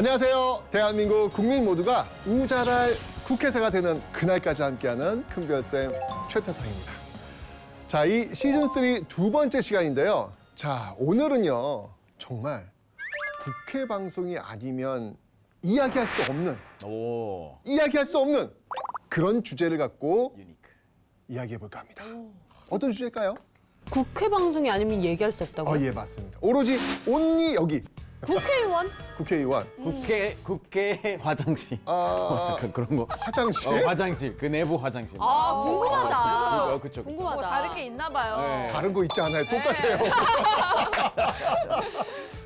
안녕하세요. 대한민국 국민 모두가 우잘할 국회의사가 되는 그날까지 함께하는 큰별쌤 최태성입니다. 자, 이 시즌3 두 번째 시간인데요. 자, 오늘은요. 정말 국회 방송이 아니면 이야기할 수 없는, 이야기할 수 없는 그런 주제를 갖고 이야기해볼까 합니다. 어떤 주제일까요? 국회 방송이 아니면 얘기할 수 없다고요? 예, 맞습니다. 오로지 온리 여기 국회의원? 국회의원. 국회 화장실. 그런 거. 화장실? 화장실. 그 내부 화장실. 아, 궁금하다. 그쵸. 궁금하다. 뭐 다른 게 있나 봐요. 네. 다른 거 있지 않아요? 똑같아요.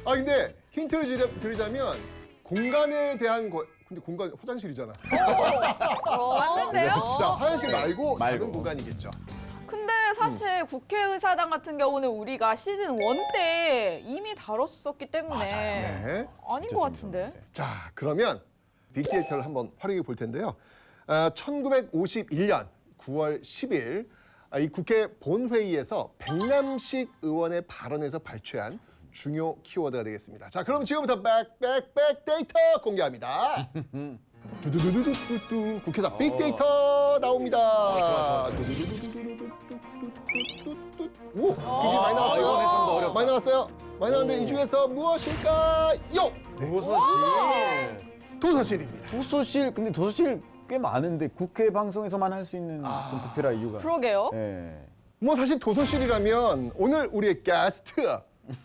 아, 근데 힌트를 드리자면 공간에 대한 거, 근데 공간 화장실이잖아. 맞는데요? 자, 화장실 말고 다른 말고. 공간이겠죠. 근데 사실 국회의사당 같은 경우는 우리가 시즌 1 때 이미 다뤘었기 때문에 네. 아닌 것 같은데. 자, 그러면 빅데이터를 한번 활용해 볼 텐데요. 1951년 9월 10일 이 국회 본회의에서 백남식 의원의 발언에서 발췌한 중요 키워드가 되겠습니다. 자, 그럼 지금부터 빅데이터 공개합니다. 두두두두두두 국회에서 빅데이터 나옵니다. 오, 굉장히 많이 나왔어요. 이번에 좀더 어렵다. 많이 나왔어요. 많이 나왔는데 이 중에서 무엇일까요? 도서실. 도서실입니다. 도서실. 근데 도서실 꽤 많은데 국회 방송에서만 할 수 있는 좀 특별한 이유가. 그러게요. 네. 뭐 사실 도서실이라면 오늘 우리의 게스트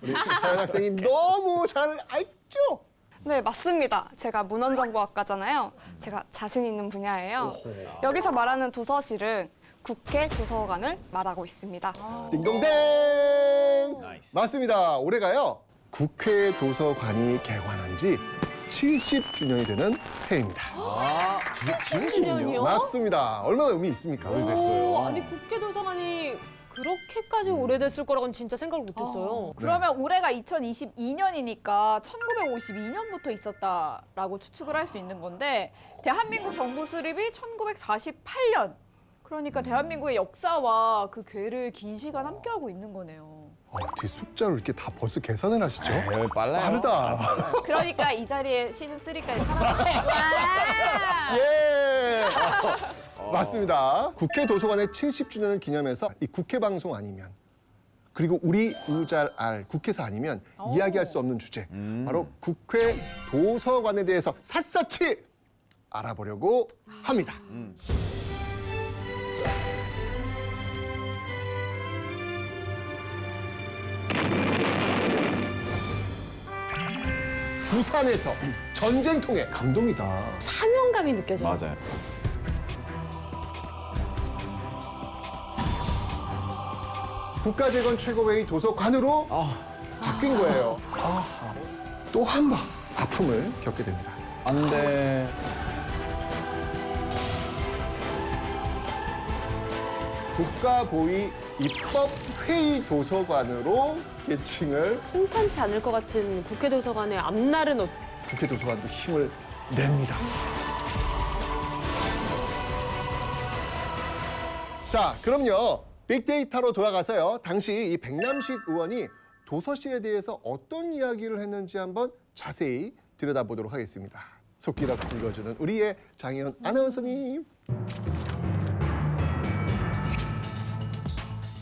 우리 서현 학생이 너무 잘 알죠? 네, 맞습니다. 제가 문헌정보학과잖아요. 제가 자신 있는 분야예요. 여기서 말하는 도서실은 국회 도서관을 말하고 있습니다. 딩동댕! 맞습니다. 올해가요. 국회 도서관이 개관한 지 70주년이 되는 해입니다. 아, 주년이요? 맞습니다. 얼마나 의미 있습니까? 오, 아니 국회 도서관이 그렇게까지 오래됐을 거라고는 진짜 생각을 못했어요. 그러면 올해가 2022년이니까 1952년부터 있었다라고 추측을 할 수 있는 건데 대한민국 정부 수립이 1948년. 그러니까 대한민국의 역사와 그 궤를 긴 시간 함께하고 있는 거네요. 어떻게 숫자로 이렇게 다 벌써 계산을 하시죠? 빨라요. 빠르다. 그러니까 이 자리에 시즌 3까지 살아남았구나. 예! 맞습니다. 국회 도서관의 70주년을 기념해서 이 국회 방송 아니면 그리고 우리 우잘알 국회사 아니면 이야기할 수 없는 주제 바로 국회 도서관에 대해서 샅샅이 알아보려고 합니다. 부산에서 전쟁통에 감동이다. 사명감이 느껴져요. 맞아요. 국가재건 최고회의 도서관으로 바뀐 거예요. 또 한 번 아픔을 겪게 됩니다. 안 돼. 국가보위 입법회의 도서관으로 계칭을 순탄치 않을 것 같은 국회 도서관의 앞날은 국회 도서관도 힘을 냅니다. 자, 그럼요. 빅데이터로 돌아가서요. 당시 이 백남식 의원이 도서실에 대해서 어떤 이야기를 했는지 한번 자세히 들여다보도록 하겠습니다. 속기락 읽어주는 우리의 장혜연 아나운서님.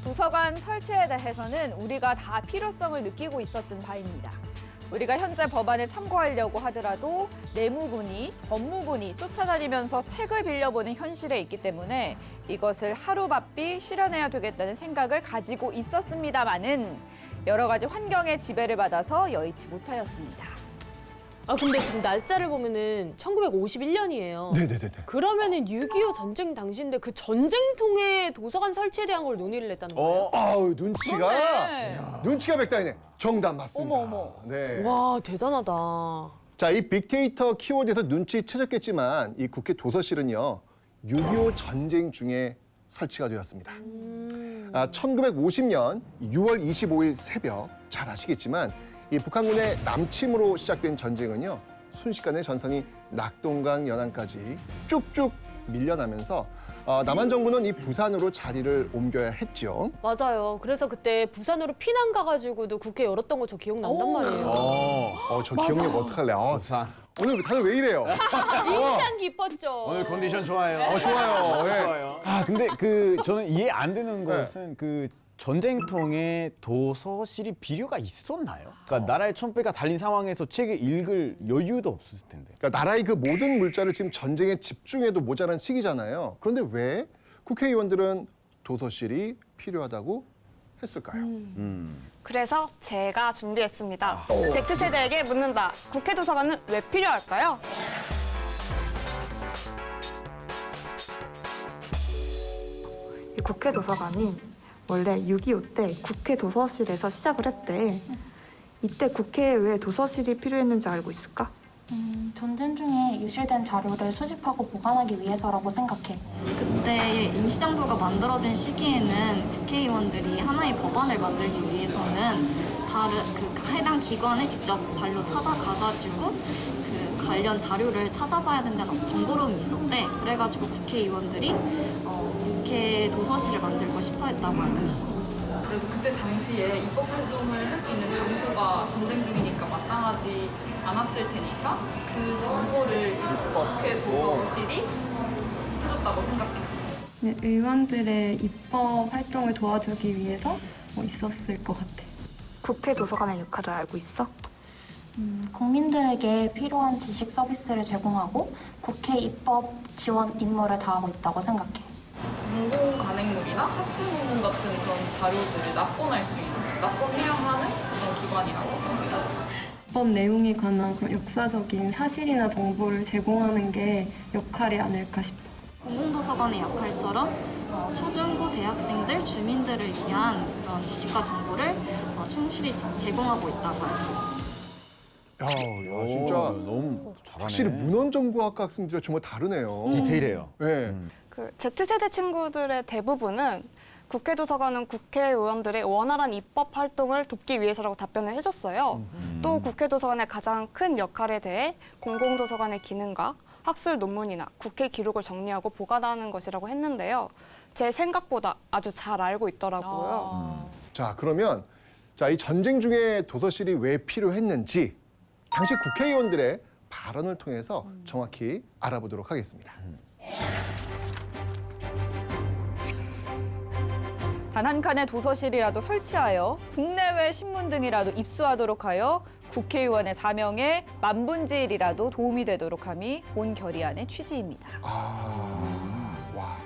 도서관 설치에 대해서는 우리가 다 필요성을 느끼고 있었던 바입니다. 우리가 현재 법안을 참고하려고 하더라도 내무부니 법무부니 쫓아다니면서 책을 빌려보는 현실에 있기 때문에 이것을 하루바삐 실현해야 되겠다는 생각을 가지고 있었습니다마는 여러 가지 환경의 지배를 받아서 여의치 못하였습니다. 아 근데 지금 날짜를 보면은 1951년이에요. 네네네네. 그러면은 6.25 전쟁 당시인데 그 전쟁통에 도서관 설치에 대한 걸 논의를 했다는 거예요? 아우, 눈치가 그러네. 눈치가 백단이네. 정답 맞습니다. 어머. 네. 와 대단하다. 자, 이 빅데이터 키워드에서 눈치채셨겠지만 이 국회 도서실은요. 6.25 전쟁 중에 설치가 되었습니다. 1950년 6월 25일 새벽 잘 아시겠지만 이 북한군의 남침으로 시작된 전쟁은요. 순식간에 전선이 낙동강 연안까지 쭉쭉 밀려나면서 남한 정부는 이 부산으로 자리를 옮겨야 했죠. 맞아요. 그래서 그때 부산으로 피난 가가지고도 국회 열었던 거 저 기억난단 말이에요. 저 기억력 어떡할래? 부산. 오늘 다들 왜 이래요? 인상 깊었죠. 오늘 컨디션 좋아요. 좋아요. 예. 좋아요. 근데 저는 이해 안 되는 것은 그 전쟁통에 도서실이 필요가 있었나요? 그러니까 나라의 촌패가 달린 상황에서 책을 읽을 여유도 없었을 텐데. 그러니까 나라의 그 모든 물자를 지금 전쟁에 집중해도 모자란 시기잖아요. 그런데 왜 국회의원들은 도서실이 필요하다고 했을까요? 그래서 제가 준비했습니다. Z세대에게 묻는다. 국회 도서관은 왜 필요할까요? 이 국회 도서관이 원래 6.25 때 국회 도서실에서 시작을 했대. 이때 국회에 왜 도서실이 필요했는지 알고 있을까? 전쟁 중에 유실된 자료를 수집하고 보관하기 위해서라고 생각해. 그때 임시정부가 만들어진 시기에는 국회의원들이 하나의 법안을 만들기 위해서는 해당 기관에 직접 발로 찾아가가지고 그 관련 자료를 찾아봐야 된다는 번거로움이 있었대. 그래가지고 국회의원들이 국회 도서실을 만들고 싶어 했다고 알고 있어. 그래도 그때 당시에 입법 활동을 할 수 있는 장소가 전쟁 중이니까 마땅하지 않았을 테니까 그 장소를 국회 도서실이 해줬다고 생각해요. 네, 의원들의 입법 활동을 도와주기 위해서 있었을 것 같아. 국회 도서관의 역할을 알고 있어? 국민들에게 필요한 지식 서비스를 제공하고 국회 입법 지원 임무를 다하고 있다고 생각해. 공공 간행물이나 학술 논문 같은 그런 자료들을 납본해야 하는 그런 기관이라고 생각합니다. 입법 내용에 관한 그런 역사적인 사실이나 정보를 제공하는 게 역할이 아닐까 싶어. 공공도서관의 역할처럼 초중고 대학생들, 주민들을 위한 그런 지식과 정보를 충실히 제공하고 있다고 알고 있어. 야, 진짜 너무 잘하네. 확실히 문헌정보학과 학생들이 정말 다르네요. 디테일해요. 네. 그 Z세대 친구들의 대부분은 국회 도서관은 국회의원들의 원활한 입법 활동을 돕기 위해서라고 답변을 해줬어요. 또 국회 도서관의 가장 큰 역할에 대해 공공도서관의 기능과 학술 논문이나 국회 기록을 정리하고 보관하는 것이라고 했는데요. 제 생각보다 아주 잘 알고 있더라고요. 자, 그러면 이 전쟁 중에 도서실이 왜 필요했는지 당시 국회의원들의 발언을 통해서 정확히 알아보도록 하겠습니다. 단 한 칸의 도서실이라도 설치하여 국내외 신문 등이라도 입수하도록 하여 국회의원의 사명에 만분의1이라도 도움이 되도록 함이 본 결의안의 취지입니다. 와,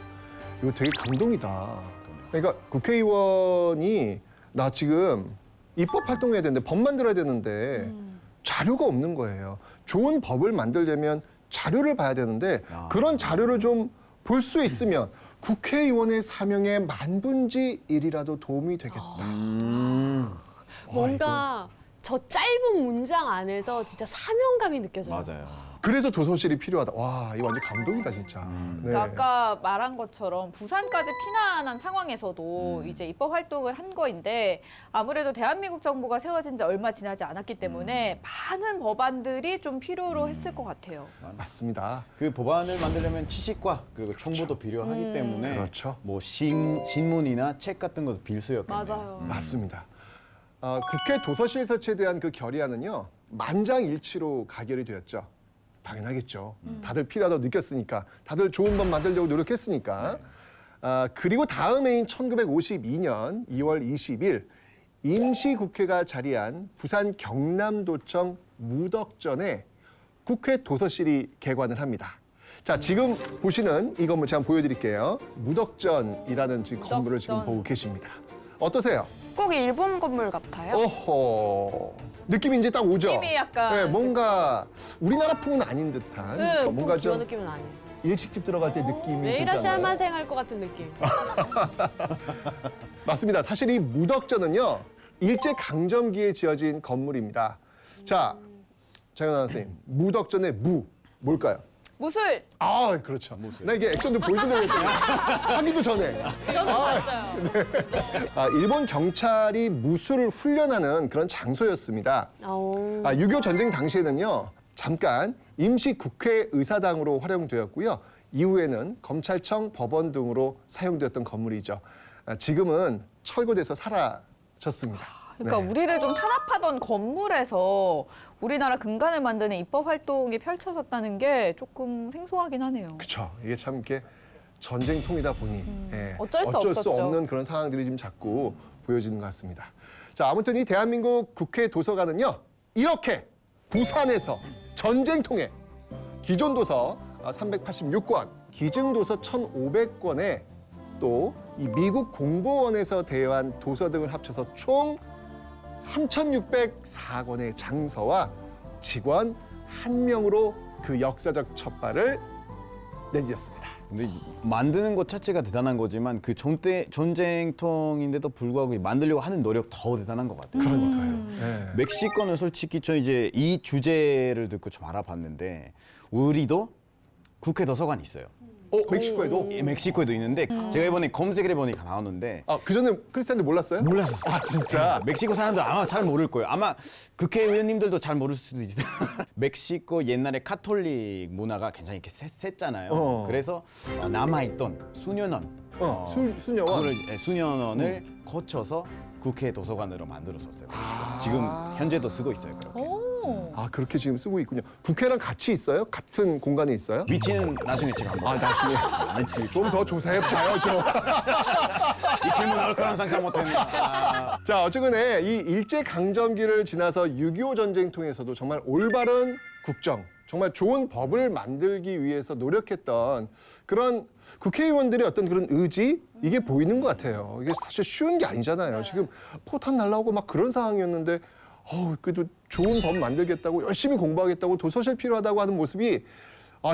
이거 되게 감동이다. 그러니까 국회의원이 나 지금 입법 활동해야 되는데 법 만들어야 되는데 자료가 없는 거예요. 좋은 법을 만들려면 자료를 봐야 되는데 그런 자료를 좀 볼 수 있으면 국회의원의 사명에 만분의 1이라도 도움이 되겠다. 뭔가 저 짧은 문장 안에서 진짜 사명감이 느껴져요. 맞아요. 그래서 도서실이 필요하다. 와, 이거 완전 감동이다 진짜. 네. 그러니까 아까 말한 것처럼 부산까지 피난한 상황에서도 이제 입법 활동을 한 거인데 아무래도 대한민국 정부가 세워진 지 얼마 지나지 않았기 때문에 많은 법안들이 좀 필요로 했을 것 같아요. 맞습니다. 그 법안을 만들려면 지식과 그리고 정보도 필요하기 때문에 그렇죠. 뭐 신문이나 책 같은 것도 필수였겠네요. 맞아요. 맞습니다. 국회 도서실 설치에 대한 그 결의안은요, 만장일치로 가결이 되었죠. 당연하겠죠. 다들 필요하다고 느꼈으니까, 다들 좋은 법 만들려고 노력했으니까. 그리고 다음 해인 1952년 2월 20일 임시국회가 자리한 부산 경남도청 무덕전에 국회 도서실이 개관을 합니다. 자, 지금 보시는 이 건물 제가 한번 보여드릴게요. 무덕전이라는 지금 건물을 지금 보고 계십니다. 어떠세요? 꼭 일본 건물 같아요. 어허. 느낌이 이제 딱 오죠? 느낌이 약간 네, 뭔가 우리나라 풍은 아닌 듯한 네, 뭔가 기와 좀 느낌은 아니에요. 일식집 들어갈 때 느낌이 메이라시 들잖아요. 한만생 할 것 같은 느낌. 맞습니다. 사실 이 무덕전은요, 일제강점기에 지어진 건물입니다. 자, 장현아 선생님, 무덕전의 무, 뭘까요? 무술! 아, 그렇죠. 나 이게 액션 좀 보여드려야 되나? 하기도 전에. 저도 봤어요. 일본 경찰이 무술을 훈련하는 그런 장소였습니다. 6.25 전쟁 당시에는요, 잠깐 임시 국회의사당으로 활용되었고요. 이후에는 검찰청, 법원 등으로 사용되었던 건물이죠. 지금은 철거돼서 사라졌습니다. 그러니까 네. 우리를 좀 탄압하던 건물에서 우리나라 근간을 만드는 입법 활동이 펼쳐졌다는 게 조금 생소하긴 하네요. 그렇죠. 이게 참 이렇게 전쟁통이다 보니 어쩔 수 없었죠. 없는 그런 상황들이 지금 자꾸 보여지는 것 같습니다. 자, 아무튼 이 대한민국 국회 도서관은요, 이렇게 부산에서 전쟁통에 기존 도서 386권, 기증 도서 1,500권에 또 이 미국 공보원에서 대여한 도서 등을 합쳐서 총 3,604권의 장서와 직원 1명으로 그 역사적 첫발을 내디뎠습니다. 근데 만드는 것 자체가 대단한 거지만 그 전쟁통인데도 불구하고 만들려고 하는 노력 더 대단한 것 같아요. 그러니까요. 네. 멕시코는 솔직히 저 이제 이 주제를 듣고 좀 알아봤는데 우리도 국회 도서관이 있어요. 멕시코에도? 예, 멕시코에도 있는데 제가 이번에 검색을 해보니까 나오는데 아, 그전에 크리스찬들 몰랐어요? 몰랐어요. 아, 진짜? 멕시코 사람들 아마 잘 모를 거예요. 아마 국회의원님들도 잘 모를 수도 있어요. 멕시코 옛날에 카톨릭 문화가 굉장히 이렇게 셌잖아요. 그래서 남아있던 수녀원, 수녀원? 그거를 수녀원을 거쳐서 국회 도서관으로 만들었었어요. 지금 현재도 쓰고 있어요. 그렇게. 아, 그렇게 지금 쓰고 있군요. 국회랑 같이 있어요? 같은 공간에 있어요? 위치는 나중에 제가 한번. 나중에. 좀 더 조사해봐야죠. 이 질문 나올 거라는 상상 못했네. 자, 어쨌거나 이 일제강점기를 지나서 6.25 전쟁통에서도 정말 올바른 국정, 정말 좋은 법을 만들기 위해서 노력했던 그런 국회의원들의 어떤 그런 의지, 이게 보이는 것 같아요. 이게 사실 쉬운 게 아니잖아요. 지금 포탄 날라오고 막 그런 상황이었는데 그래도 좋은 법 만들겠다고 열심히 공부하겠다고 도서실 필요하다고 하는 모습이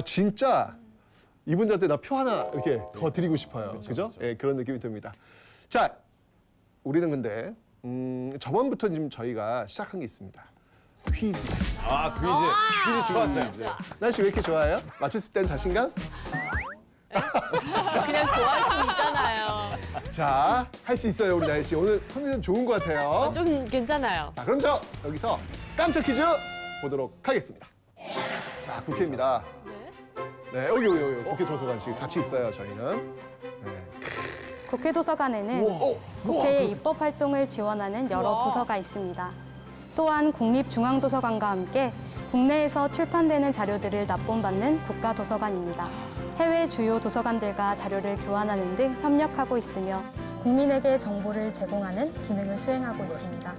진짜 이분들한테 나 표 하나 이렇게 더 드리고 싶어요. 그죠? 예, 그런 느낌이 듭니다. 자, 우리는 근데 저번부터 지금 저희가 시작한 게 있습니다. 퀴즈가 있어요. 퀴즈 좋았어요. 날씨 왜 이렇게 좋아해요? 맞췄을 땐 자신감? 그냥 좋아할 수 있잖아요. 자, 할 수 있어요, 우리 날씨. 오늘 컨디션 좋은 것 같아요. 좀 괜찮아요. 자, 그럼 저 여기서 깜짝 퀴즈 보도록 하겠습니다. 자, 국회입니다. 네, 여기 국회 도서관 지금 같이 있어요, 저희는. 네. 국회 도서관에는 국회의 입법 활동을 지원하는 여러 부서가 있습니다. 또한 국립중앙도서관과 함께 국내에서 출판되는 자료들을 납본받는 국가도서관입니다. 해외 주요 도서관들과 자료를 교환하는 등 협력하고 있으며 국민에게 정보를 제공하는 기능을 수행하고 있습니다.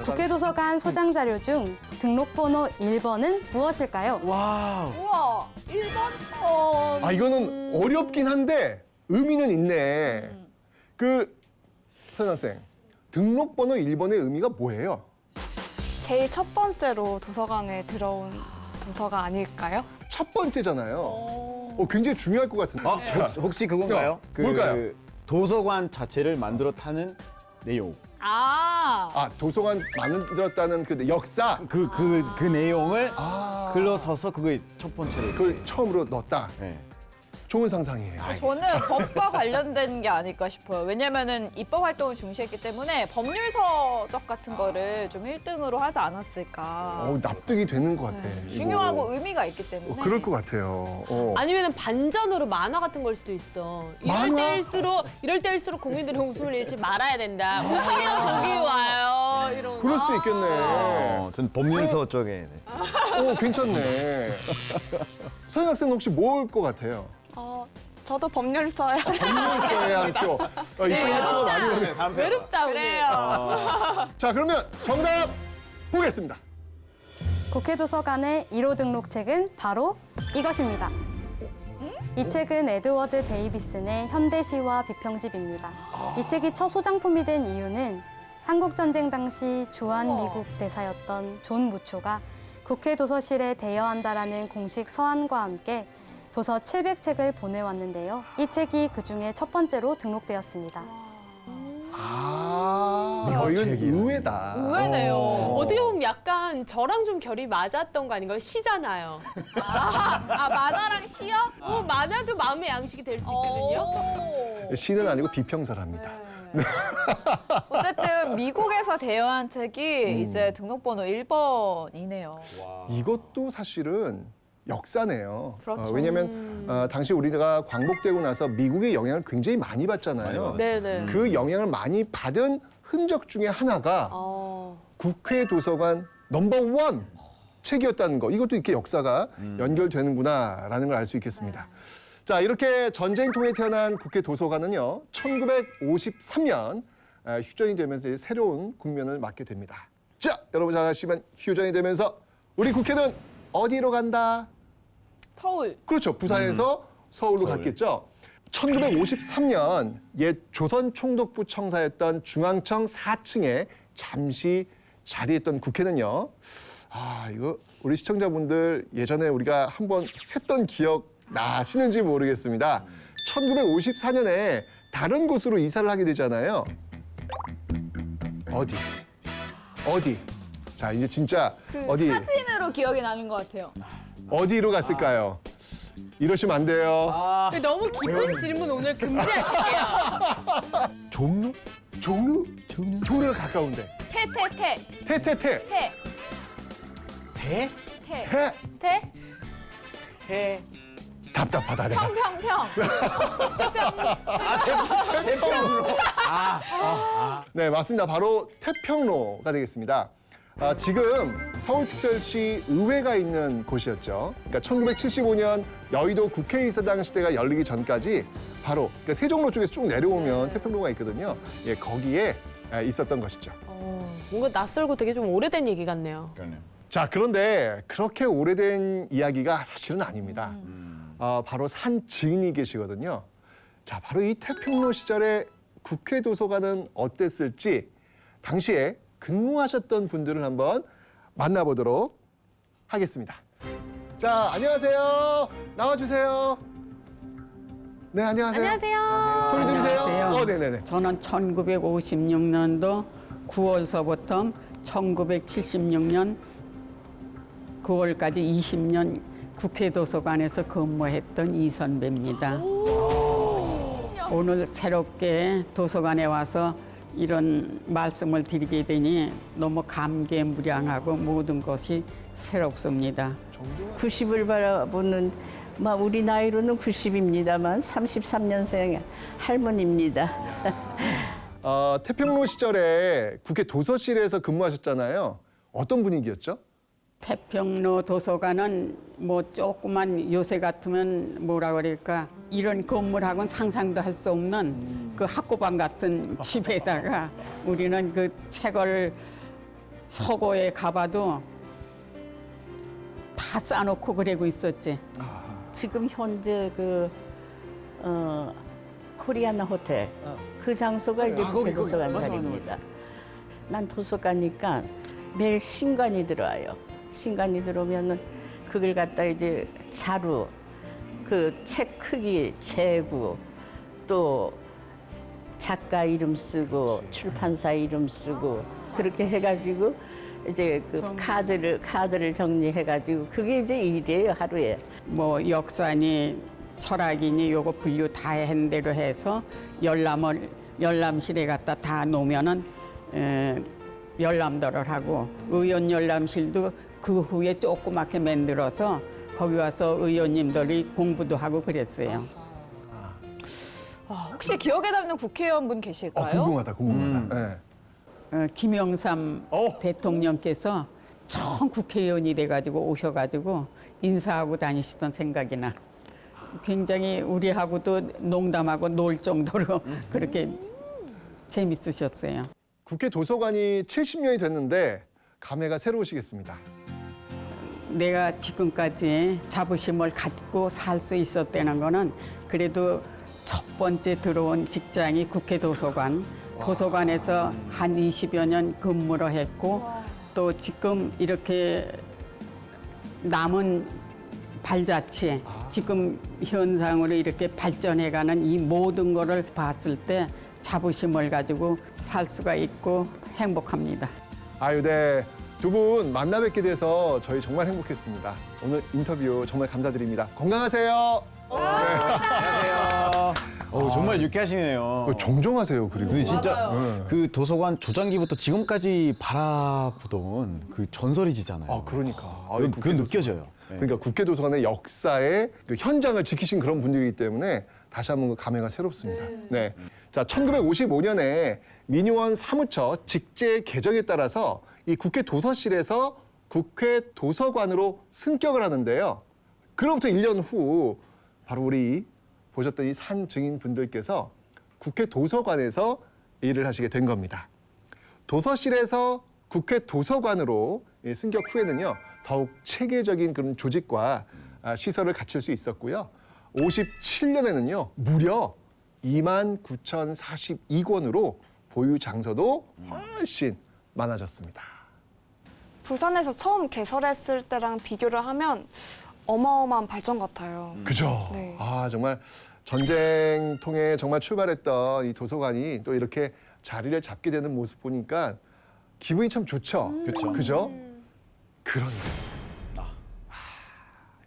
국회 도서관 소장 자료 중 등록번호 1번은 무엇일까요? 와우. 우와, 1번? 아, 이거는 어렵긴 한데 의미는 있네. 서현학생, 등록번호 1번의 의미가 뭐예요? 제일 첫 번째로 도서관에 들어온 도서가 아닐까요? 첫 번째잖아요. 굉장히 중요할 것 같은데. 혹시 그건가요? 뭘까요? 도서관 자체를 만들었다는 내용. 도서관 만들었다는 그 역사. 그 내용을 글로 써서 그게 첫 번째로. 그걸 처음으로 넣었다. 네. 좋은 상상이에요. 저는 법과 관련된 게 아닐까 싶어요. 왜냐면은 입법 활동을 중시했기 때문에 법률 서적 같은 거를 좀 1등으로 하지 않았을까. 납득이 되는 것 같아. 중요하고 이거. 의미가 있기 때문에. 그럴 것 같아요. 아니면 반전으로 만화 같은 걸 수도 있어. 이럴 때일수록 국민들은 웃음을 잃지 말아야 된다. 웃으면 복이 와요. 이런 거. 그럴 수도 있겠네. 전 법률서 쪽에. 괜찮네. 서현 학생은 혹시 뭘 것 같아요? 저도 법률서요. 법률서에 한 표. 이쪽에 표가 많이 오네. 외롭다, 그래요. 자, 그러면 정답 보겠습니다. 국회 도서관의 1호 등록책은 바로 이것입니다. 이 책은 에드워드 데이비슨의 현대시와 비평집입니다. 이 책이 첫 소장품이 된 이유는 한국전쟁 당시 주한 미국 대사였던 존 무초가 국회 도서실에 대여한다라는 공식 서한과 함께 도서 700책을 보내왔는데요. 이 책이 그중에 첫 번째로 등록되었습니다. 이건 의외다. 의외네요. 어떻게 보면 약간 저랑 좀 결이 맞았던 거 아닌가요? 시잖아요. 만화랑 시요? 만화도 마음의 양식이 될 수 있거든요. 시는 아니고 비평서랍니다. 어쨌든 미국에서 대여한 책이 이제 등록번호 1번이네요. 이것도 사실은 역사네요. 그렇죠. 왜냐하면 당시 우리가 광복되고 나서 미국의 영향을 굉장히 많이 받잖아요. 네네. 그 영향을 많이 받은 흔적 중에 하나가 국회 도서관 넘버1 책이었다는 거. 이것도 이렇게 역사가 연결되는구나라는 걸 알 수 있겠습니다. 자, 이렇게 전쟁통에 태어난 국회 도서관은요, 1953년 휴전이 되면서 이제 새로운 국면을 맞게 됩니다. 자, 여러분 잘 아시지만 휴전이 되면서 우리 국회는 어디로 간다? 서울. 그렇죠. 부산에서 서울로 갔겠죠. 1953년 옛 조선총독부 청사였던 중앙청 4층에 잠시 자리했던 국회는요. 이거 우리 시청자분들 예전에 우리가 한번 했던 기억 나시는지 모르겠습니다. 1954년에 다른 곳으로 이사를 하게 되잖아요. 어디? 자, 이제 진짜 어디? 사진으로 기억이 나는 것 같아요. 어디로 갔을까요? 이러시면 안 돼요. 너무 깊은 질문 오늘 금지하실게요. 종로가 가까운데. 태태태. 태? 태. 태? 답답하다 내가. 평평평. 네, 맞습니다. 바로 태평로가 되겠습니다. 지금 서울특별시 의회가 있는 곳이었죠. 그러니까 1975년 여의도 국회의사당 시대가 열리기 전까지 바로 그러니까 세종로 쪽에서 쭉 내려오면 태평로가 있거든요. 예, 거기에 있었던 것이죠. 뭔가 낯설고 되게 좀 오래된 얘기 같네요. 자, 그런데 그렇게 오래된 이야기가 사실은 아닙니다. 바로 산 증인이 계시거든요. 자, 바로 이 태평로 시절에 국회 도서관은 어땠을지 당시에 근무하셨던 분들을 한번 만나보도록 하겠습니다. 자, 안녕하세요. 나와주세요. 네, 안녕하세요. 안녕하세요. 소리 들리세요? 안녕하세요. 네네네. 저는 1956년도 9월서부터 1976년 9월까지 20년 국회 도서관에서 근무했던 이선배입니다. 오늘 새롭게 도서관에 와서 이런 말씀을 드리게 되니 너무 감개무량하고 모든 것이 새롭습니다. 90을 바라보는 우리 나이로는 90입니다만 33년생 할머니입니다. 태평로 시절에 국회 도서실에서 근무하셨잖아요. 어떤 분위기였죠? 태평로 도서관은 조그만 요새 같으면 뭐라 그럴까 이런 건물하고는 상상도 할 수 없는 그 학고방 같은 집에다가 우리는 그 책을 서고에 가봐도 다 쌓아놓고 그러고 있었지. 지금 현재 코리아나 호텔 그 장소가 이제 국회 도서관 자리입니다. 난 도서관이니까 매일 신관이 들어와요. 신관이 들어오면은 그걸 갖다 이제 자루, 그 책 크기 재고, 또 작가 이름 쓰고 출판사 이름 쓰고 그렇게 해가지고 이제 그 카드를 정리해가지고 그게 이제 일이에요 하루에. 역사니 철학이니 요거 분류 다 한 대로 해서 열람실에 갖다 다 놓으면은 열람도를 하고 의원 열람실도 그 후에 조그맣게 만들어서 거기 와서 의원님들이 공부도 하고 그랬어요. 혹시 기억에 남는 국회의원분 계실까요? 궁금하다. 네. 김영삼 대통령께서 처음 국회의원이 돼가지고 오셔가지고 인사하고 다니시던 생각이 나. 굉장히 우리하고도 농담하고 놀 정도로 그렇게 재밌으셨어요. 국회 도서관이 70년이 됐는데 감회가 새로우시겠습니다. 내가 지금까지 자부심을 갖고 살 수 있었다는 거는 그래도 첫 번째 들어온 직장이 국회 도서관. 도서관에서 한 20여 년 근무를 했고 또 지금 이렇게 남은 발자취 지금 현상으로 이렇게 발전해가는 이 모든 거를 봤을 때 자부심을 가지고 살 수가 있고 행복합니다. 네. 두 분 만나 뵙게 돼서 저희 정말 행복했습니다. 오늘 인터뷰 정말 감사드립니다. 건강하세요. 안녕하세요. 정말 유쾌하시네요. 정정하세요, 그리고. 네, 진짜 맞아요. 그 도서관 조장기부터 지금까지 바라보던 그 전설이시잖아요. 그러니까. 그건 느껴져요. 네. 그러니까 국회 도서관의 역사의 그 현장을 지키신 그런 분들이기 때문에 다시 한번 그 감회가 새롭습니다. 네. 자, 1955년에 민요원 사무처 직제 개정에 따라서 이 국회 도서실에서 국회 도서관으로 승격을 하는데요. 그로부터 1년 후 바로 우리 보셨던 이 산 증인분들께서 국회 도서관에서 일을 하시게 된 겁니다. 도서실에서 국회 도서관으로 승격 후에는요, 더욱 체계적인 그런 조직과 시설을 갖출 수 있었고요. 57년에는요, 무려 29,042권으로 보유 장소도 훨씬 많아졌습니다. 부산에서 처음 개설했을 때랑 비교를 하면 어마어마한 발전 같아요. 그죠? 네. 정말 전쟁통에 정말 출발했던 이 도서관이 또 이렇게 자리를 잡게 되는 모습 보니까 기분이 참 좋죠? 그쵸. 그죠? 그런데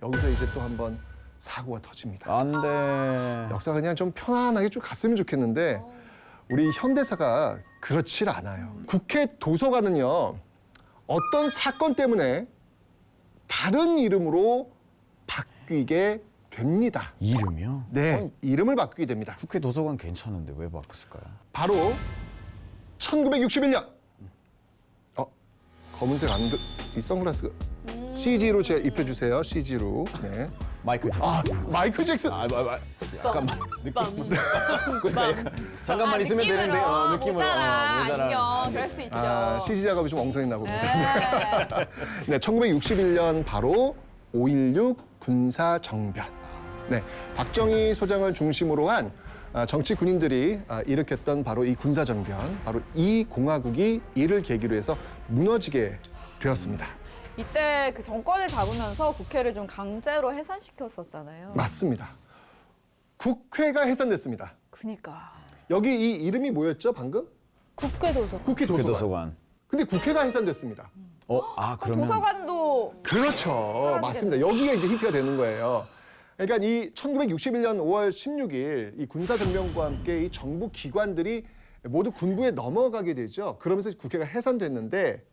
여기서 이제 또 한번 사고가 터집니다. 안 돼. 역사가 그냥 좀 편안하게 쭉 갔으면 좋겠는데 우리 현대사가 그렇질 않아요. 국회 도서관은요, 어떤 사건 때문에 다른 이름으로 바뀌게 됩니다. 이름이요? 네, 이름을 바뀌게 됩니다. 국회 도서관 괜찮은데 왜 바꿨을까요? 바로 1961년. 검은색 이 선글라스가 CG로 제가 입혀주세요. CG로. 네. 마이클 잭슨. 마이클 잭슨. 잠깐만. 잠깐만 있으면 되는데 느낌으로. 안녕. 그럴 수 있죠. CG 작업이 좀 엉성했나 봅니다. 네. 네, 1961년 바로 5.16 군사정변. 네, 박정희 소장을 중심으로 한 정치 군인들이 일으켰던 바로 이 군사정변, 바로 이 공화국이 이를 계기로 해서 무너지게 되었습니다. 이때 그 정권을 잡으면서 국회를 좀 강제로 해산시켰었잖아요. 맞습니다. 국회가 해산됐습니다. 그니까. 여기 이 이름이 뭐였죠, 방금? 국회 도서관. 국회 국회 도서관. 도서관. 근데 국회가 해산됐습니다. 그러면 도서관도 그렇죠. 맞습니다. 여기가 이제 힌트가 되는 거예요. 그러니까 이 1961년 5월 16일 이 군사정변과 함께 이 정부 기관들이 모두 군부에 넘어가게 되죠. 그러면서 국회가 해산됐는데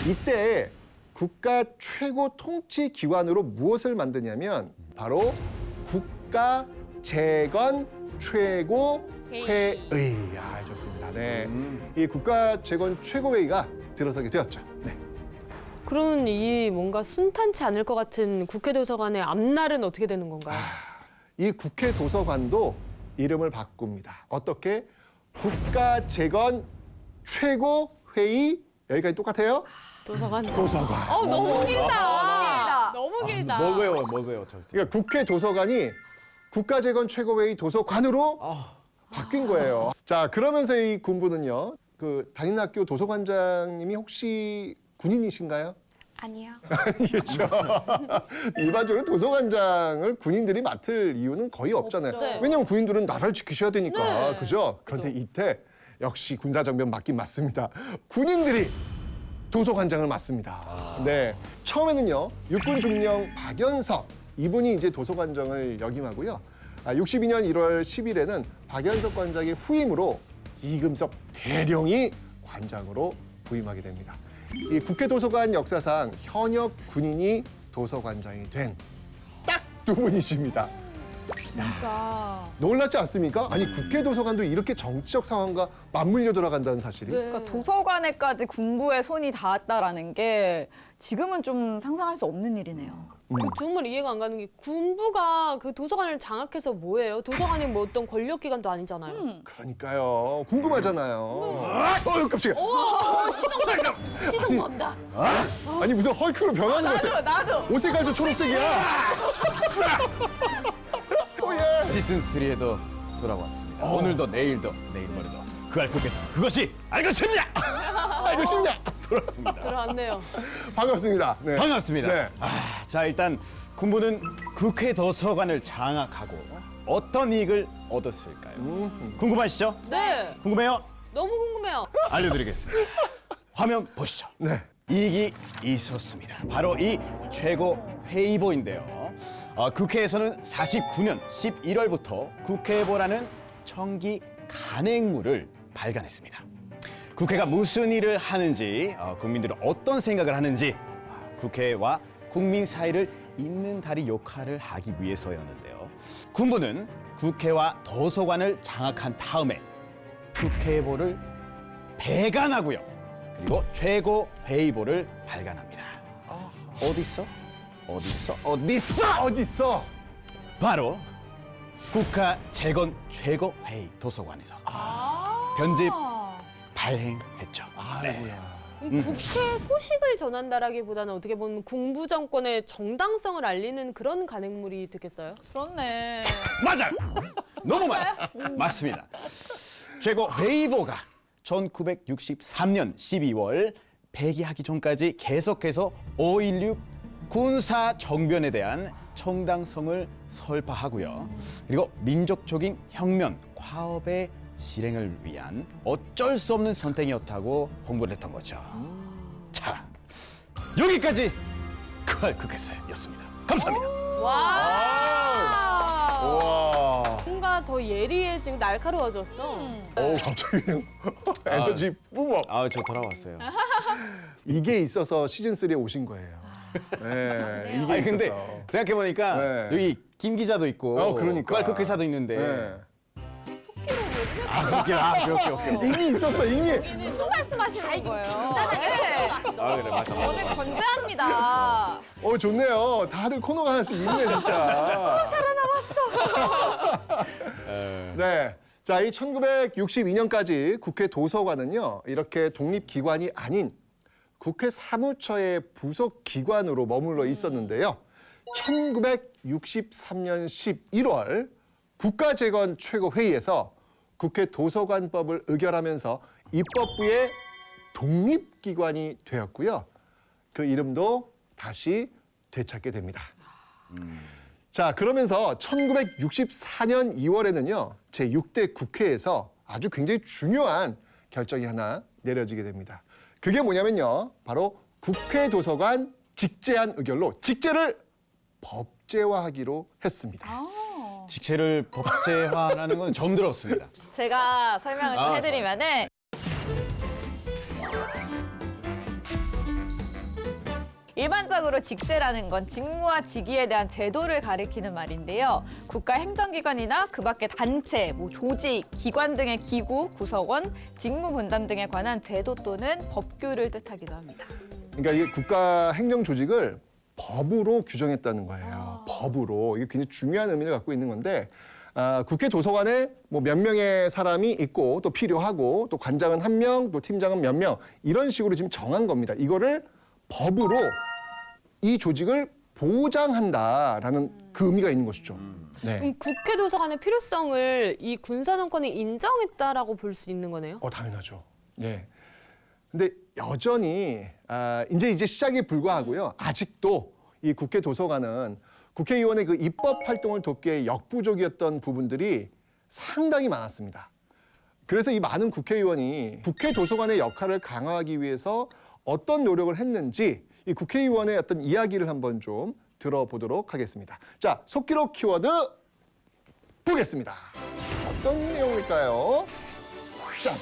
이때 국가 최고 통치 기관으로 무엇을 만드냐면 바로 국가재건 최고회의. 좋습니다. 네. 이 국가재건 최고회의가 들어서게 되었죠. 네. 그러면 이 뭔가 순탄치 않을 것 같은 국회 도서관의 앞날은 어떻게 되는 건가요? 이 국회 도서관도 이름을 바꿉니다. 어떻게? 국가재건 최고회의. 여기까지 똑같아요? 도서관. 도서관. 너무 길다. 너무 길다. 뭐고요? 그러니까 국회 도서관이 국가재건 최고회의 도서관으로 바뀐 거예요. 자, 그러면서 이 군부는요, 그 담임 학교 도서관장님이 혹시 군인이신가요? 아니요. 아니겠죠. 일반적으로 도서관장을 군인들이 맡을 이유는 거의 없잖아요. 없죠. 왜냐하면 군인들은 나라를 지키셔야 되니까. 네. 그죠? 그런데 이때 역시 군사정변 맞긴 맞습니다. 군인들이 도서관장을 맡습니다. 네. 처음에는요, 육군 중령 박연석 이분이 이제 도서관장을 역임하고요. 62년 1월 10일에는 박연석 관장의 후임으로 이금섭 대령이 관장으로 부임하게 됩니다. 이 국회 도서관 역사상 현역 군인이 도서관장이 된 딱 두 분이십니다. 진짜. 놀랍지 않습니까? 아니 국회 도서관도 이렇게 정치적 상황과 맞물려 돌아간다는 사실이. 그러니까 도서관에까지 군부의 손이 닿았다라는 게 지금은 좀 상상할 수 없는 일이네요. 정말 이해가 안 가는 게 군부가 그 도서관을 장악해서 뭐예요? 도서관이 뭐 어떤 권력기관도 아니잖아요. 그러니까요. 궁금하잖아요. 깜짝이야. 시동 건다. 아니 무슨 헐크로 변하는 것 같아. 나도. 옷 색깔도 초록색이야. 예. 시즌 3에도 돌아왔습니다. 오늘도 내일도 내일 모레도 그 알코께서 그것이 알고 싶냐? 알고 싶냐? 돌아왔습니다. 들어왔네요. 반갑습니다. 네. 반갑습니다. 네. 자 일단 군부는 국회 도서관을 장악하고 어떤 이익을 얻었을까요? 궁금하시죠? 네. 궁금해요? 너무 궁금해요. 알려드리겠습니다. 화면 보시죠. 네. 이익이 있었습니다. 바로 이 최고 회의보인데요. 국회에서는 49년 11월부터 국회보라는 청기 간행물을 발간했습니다. 국회가 무슨 일을 하는지, 국민들은 어떤 생각을 하는지, 국회와 국민 사이를 잇는 다리 역할을 하기 위해서였는데요. 군부는 국회와 도서관을 장악한 다음에 국회보를 배간하고요. 그리고 최고 회의보를 발간합니다. 어딨어? 바로 국가재건최고회의 도서관에서 편집 발행했죠. 네. 국회 소식을 전한다라기보다는 어떻게 보면 군부 정권의 정당성을 알리는 그런 간행물이 되겠어요? 그렇네. 맞아요. 너무 맞습니다. 최고회의보가 1963년 12월 폐기하기 전까지 계속해서 5.16 군사정변에 대한 정당성을 설파하고요. 그리고 민족적인 혁명, 과업의 실행을 위한 어쩔 수 없는 선택이었다고 홍보를 했던 거죠. 자, 여기까지 국회사였습니다. 감사합니다. 와. 뭔가 더 예리해지고 날카로워졌어. 갑자기 에너지 뿜어. 저 돌아왔어요. 이게 있어서 시즌3에 오신 거예요. 네, 이게 근데 있어서. 생각해보니까 네. 여기 김 기자도 있고 그러니까. 국회사도 있는데 네. 오케이. 이미 있었어, 이미. 무슨 말씀하시는 거예요? 그래, 맞아. 오늘 건재합니다. 좋네요. 다들 코너가 하나씩 있네, 진짜. 살아남았어. 네. 자, 이 1962년까지 국회 도서관은요, 이렇게 독립기관이 아닌 국회 사무처의 부속 기관으로 머물러 있었는데요. 1963년 11월 국가재건 최고회의에서 국회 도서관법을 의결하면서 입법부의 독립기관이 되었고요. 그 이름도 다시 되찾게 됩니다. 자, 그러면서 1964년 2월에는요. 제6대 국회에서 아주 굉장히 중요한 결정이 하나 내려지게 됩니다. 그게 뭐냐면요. 바로 국회 도서관 직제안 의결로 직제를 법제화하기로 했습니다. 직제를 법제화하는 건 처음 들었습니다. 제가 설명을 좀 해드리면은 일반적으로 직제라는 건 직무와 직위에 대한 제도를 가리키는 말인데요. 국가 행정기관이나 그 밖의 단체, 조직, 기관 등의 기구, 구성원, 직무 분담 등에 관한 제도 또는 법규를 뜻하기도 합니다. 그러니까 이게 국가 행정 조직을 법으로 규정했다는 거예요. 법으로. 이게 굉장히 중요한 의미를 갖고 있는 건데 국회 도서관에 몇 명의 사람이 있고 또 필요하고 또 관장은 1명, 또 팀장은 몇 명 이런 식으로 지금 정한 겁니다. 이거를 법으로 이 조직을 보장한다라는 그 의미가 있는 것이죠. 네. 그럼 국회 도서관의 필요성을 이 군사 정권이 인정했다라고 볼 수 있는 거네요? 당연하죠. 네. 근데 여전히 이제 시작에 불과하고요. 아직도 이 국회 도서관은 국회의원의 그 입법 활동을 돕기에 역부족이었던 부분들이 상당히 많았습니다. 그래서 이 많은 국회의원이 국회 도서관의 역할을 강화하기 위해서 어떤 노력을 했는지 이 국회의원의 어떤 이야기를 한번 좀 들어보도록 하겠습니다. 자, 속기록 키워드 보겠습니다. 어떤 내용일까요? 짠!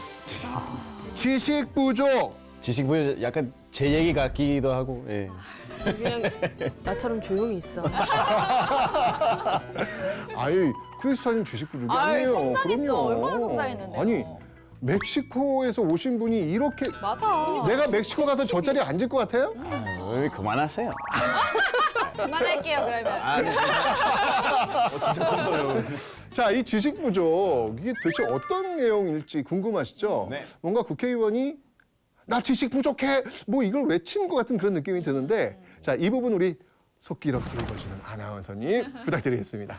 지식 부족. 지식 부족 약간 제 얘기 같기도 하고. 예. 그냥 나처럼 조용히 있어. 아유, 크리스타님 지식 부족이 아니에요. 성장했죠. 그럼요. 얼마나 성장했는데요. 아니, 멕시코에서 오신 분이 이렇게 맞아. 내가 멕시코 가서 저 자리에 앉을 것 같아요? 그만하세요. 그만할게요, 그러면. 진짜 깜짝이야. 자, 이 지식 부족 이게 도대체 어떤 내용일지 궁금하시죠? 네. 뭔가 국회의원이 나 지식 부족해 이걸 외친 것 같은 그런 느낌이 드는데 자, 이 부분 우리 속기록 읽어주는 아나운서님 부탁드리겠습니다.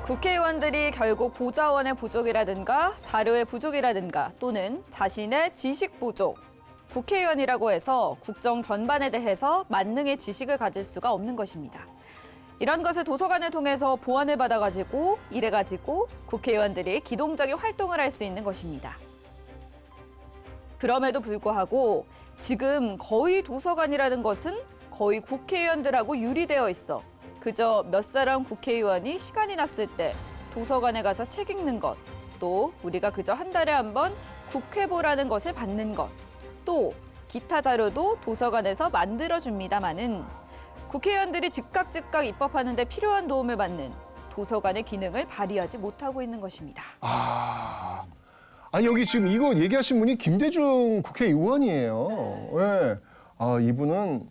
국회의원들이 결국 보좌원의 부족이라든가 자료의 부족이라든가 또는 자신의 지식 부족, 국회의원이라고 해서 국정 전반에 대해서 만능의 지식을 가질 수가 없는 것입니다. 이런 것을 도서관을 통해서 보완을 받아가지고 이래가지고 국회의원들이 기동적인 활동을 할 수 있는 것입니다. 그럼에도 불구하고 지금 거의 도서관이라는 것은 거의 국회의원들하고 유리되어 있어 그저 몇 사람 국회의원이 시간이 났을 때 도서관에 가서 책 읽는 것, 또 우리가 그저 한 달에 한 번 국회보라는 것을 받는 것, 또 기타 자료도 도서관에서 만들어줍니다마는 국회의원들이 즉각 입법하는 데 필요한 도움을 받는 도서관의 기능을 발휘하지 못하고 있는 것입니다. 아니 여기 지금 이거 얘기하신 분이 김대중 국회의원이에요. 네. 이분은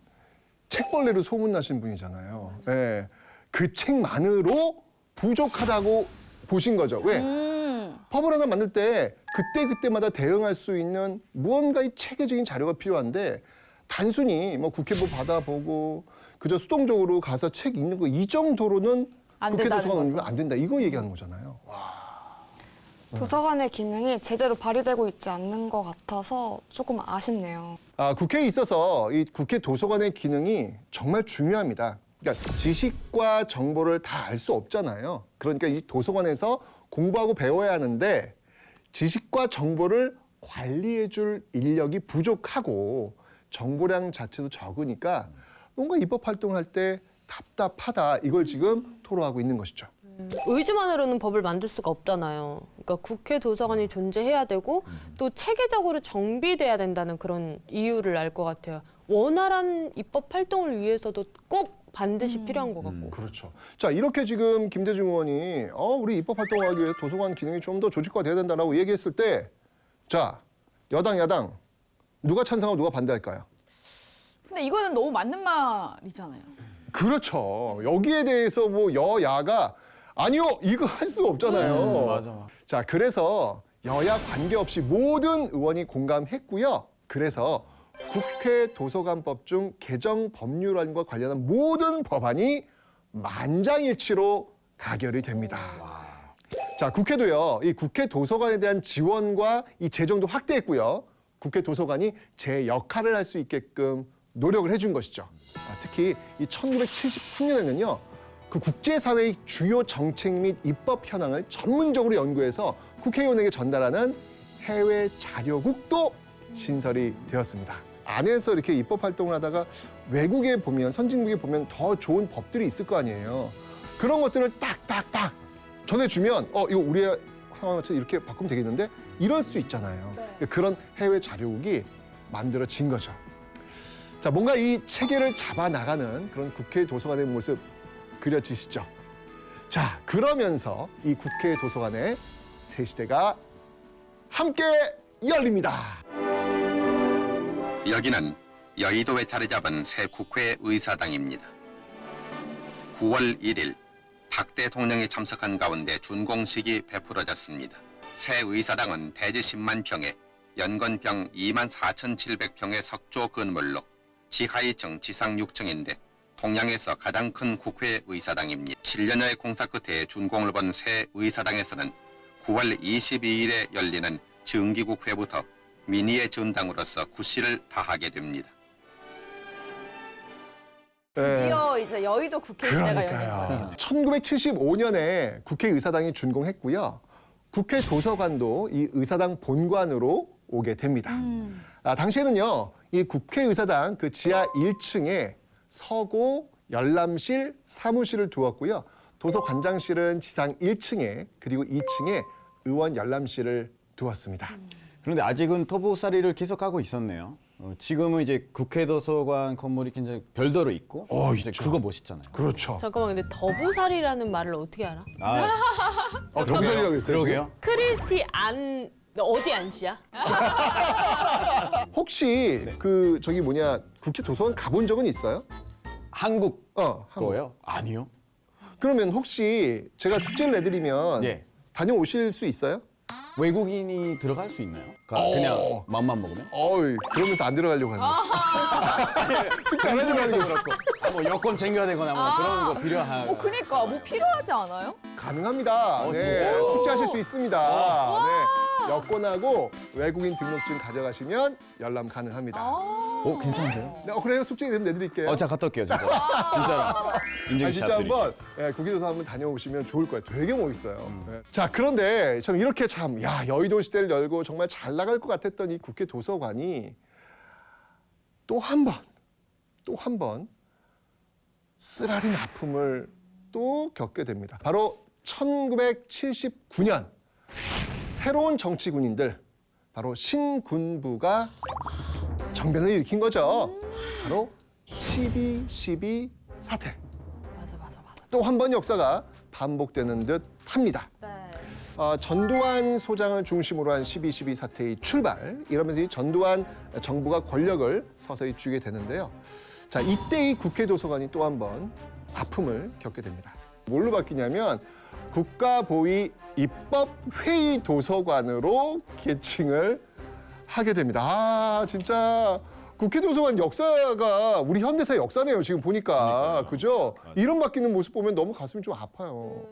책벌레로 소문나신 분이잖아요. 네. 그 책만으로 부족하다고 보신 거죠. 왜? 법을 하나 만들 때 그때마다 대응할 수 있는 무언가의 체계적인 자료가 필요한데 단순히 뭐 국회보 받아보고 그저 수동적으로 가서 책 읽는 거 이 정도로는 국회 도서관 안 된다. 이거 얘기하는 거잖아요. 도서관의 기능이 제대로 발휘되고 있지 않는 것 같아서 조금 아쉽네요. 국회에 있어서 이 국회 도서관의 기능이 정말 중요합니다. 그러니까 지식과 정보를 다 알 수 없잖아요. 그러니까 이 도서관에서 공부하고 배워야 하는데 지식과 정보를 관리해줄 인력이 부족하고 정보량 자체도 적으니까 뭔가 입법 활동할 때 답답하다. 이걸 지금 토로하고 있는 것이죠. 의지만으로는 법을 만들 수가 없잖아요. 그러니까 국회 도서관이 존재해야 되고 또 체계적으로 정비돼야 된다는 그런 이유를 알 것 같아요. 원활한 입법 활동을 위해서도 꼭 반드시 필요한 것 같고. 그렇죠. 자, 이렇게 지금 김대중 의원이 우리 입법 활동하기 위해 도서관 기능이 좀 더 조직화돼야 된다라고 얘기했을 때 자, 여당, 야당 누가 찬성하고 누가 반대할까요? 근데 이거는 너무 맞는 말이잖아요. 그렇죠. 여기에 대해서 뭐 여야가 아니요, 이거 할 수가 없잖아요. 맞아. 자, 그래서 여야 관계없이 모든 의원이 공감했고요. 그래서 국회 도서관법 중 개정 법률안과 관련한 모든 법안이 만장일치로 가결이 됩니다. 자, 국회도요, 이 국회 도서관에 대한 지원과 이 재정도 확대했고요. 국회 도서관이 제 역할을 할 수 있게끔 노력을 해준 것이죠. 특히 이 1973년에는요, 그 국제사회의 주요 정책 및 입법 현황을 전문적으로 연구해서 국회의원에게 전달하는 해외 자료국도 신설이 되었습니다. 안에서 이렇게 입법 활동을 하다가 외국에 보면, 선진국에 보면 더 좋은 법들이 있을 거 아니에요. 그런 것들을 딱딱딱 전해주면 이거 우리의 상황을 이렇게 바꾸면 되겠는데 이럴 수 있잖아요. 네. 그런 해외 자료국이 만들어진 거죠. 자, 뭔가 이 체계를 잡아나가는 그런 국회 도서관의 모습 그려지시죠? 자, 그러면서 이 국회 도서관의 새 시대가 함께 열립니다. 여기는 여의도에 자리 잡은 새 국회 의사당입니다. 9월 1일 박 대통령이 참석한 가운데 준공식이 베풀어졌습니다. 새 의사당은 대지 10만 평에 연건평 24,700평의 석조 건물로 지하위층, 지상 6층인데 동양에서 가장 큰 국회 의사당입니다. 7년여의 공사 끝에 준공을 본 새 의사당에서는 9월 22일에 열리는 정기국회부터 민의의 전당으로서 구실을 다하게 됩니다. 드디어 이제 여의도 국회 시대가 열린 거예요. 1975년에 국회의사당이 준공했고요. 국회 도서관도 이 의사당 본관으로 오게 됩니다. 당시에는요, 이 국회의사당 그 지하 1층에 서고, 열람실, 사무실을 두었고요. 도서관장실은 지상 1층에 그리고 2층에 의원 열람실을 두었습니다. 그런데 아직은 터부살이를 계속하고 있었네요. 지금은 이제 국회 도서관 건물이 굉장히 별도로 있고 이제 그거 멋있잖아요. 그렇죠. 잠깐만, 근데 더부살이라는 말을 어떻게 알아? 더부살이라고 했어요. 그러게요. 크리스티 안 어디 안씨야? 혹시 그 저기 국회 도서관 가본 적은 있어요? 한국 한국. 거요? 아니요. 그러면 혹시 제가 숙제를 내드리면 예. 다녀오실 수 있어요? 외국인이 들어갈 수 있나요? 그냥 마음만 먹으면? 그러면서 안 들어가려고 하는 거죠. 숙제 안 하지 말고. 그렇고. 뭐 여권 챙겨야 되거나 뭐 그런 거 필요한. 그니까 뭐 필요하지 않아요? 가능합니다. 네, 숙제하실 수 있습니다. 네, 여권하고 외국인 등록증 가져가시면 열람 가능합니다. 괜찮은데요? 네, 그래요. 숙제 되면 내드릴게요. 자, 갔다 올게요, 진짜. 진짜로. 인증샷 진짜 드릴게요. 한번 국회도서 한번 다녀오시면 좋을 거예요. 되게 멋있어요. 네. 자, 그런데 참 이렇게 여의도 시대를 열고 정말 잘 나갈 것 같았던 이 국회 도서관이 또 한 번 쓰라린 아픔을 또 겪게 됩니다. 바로 1979년 새로운 정치군인들, 바로 신군부가 정변을 일으킨 거죠. 바로 12.12 사태. 맞아. 또 한 번 역사가 반복되는 듯 합니다. 전두환 소장을 중심으로 한 12.12 사태의 출발, 이러면서 이 전두환 정부가 권력을 서서히 쥐게 되는데요. 자, 이때 이 국회 도서관이 또 한 번 아픔을 겪게 됩니다. 뭘로 바뀌냐면 국가보위 입법회의 도서관으로 개칭을 하게 됩니다. 아, 진짜 국회 도서관 역사가 우리 현대사의 역사네요. 지금 보니까. 그죠? 이런 바뀌는 모습 보면 너무 가슴이 좀 아파요.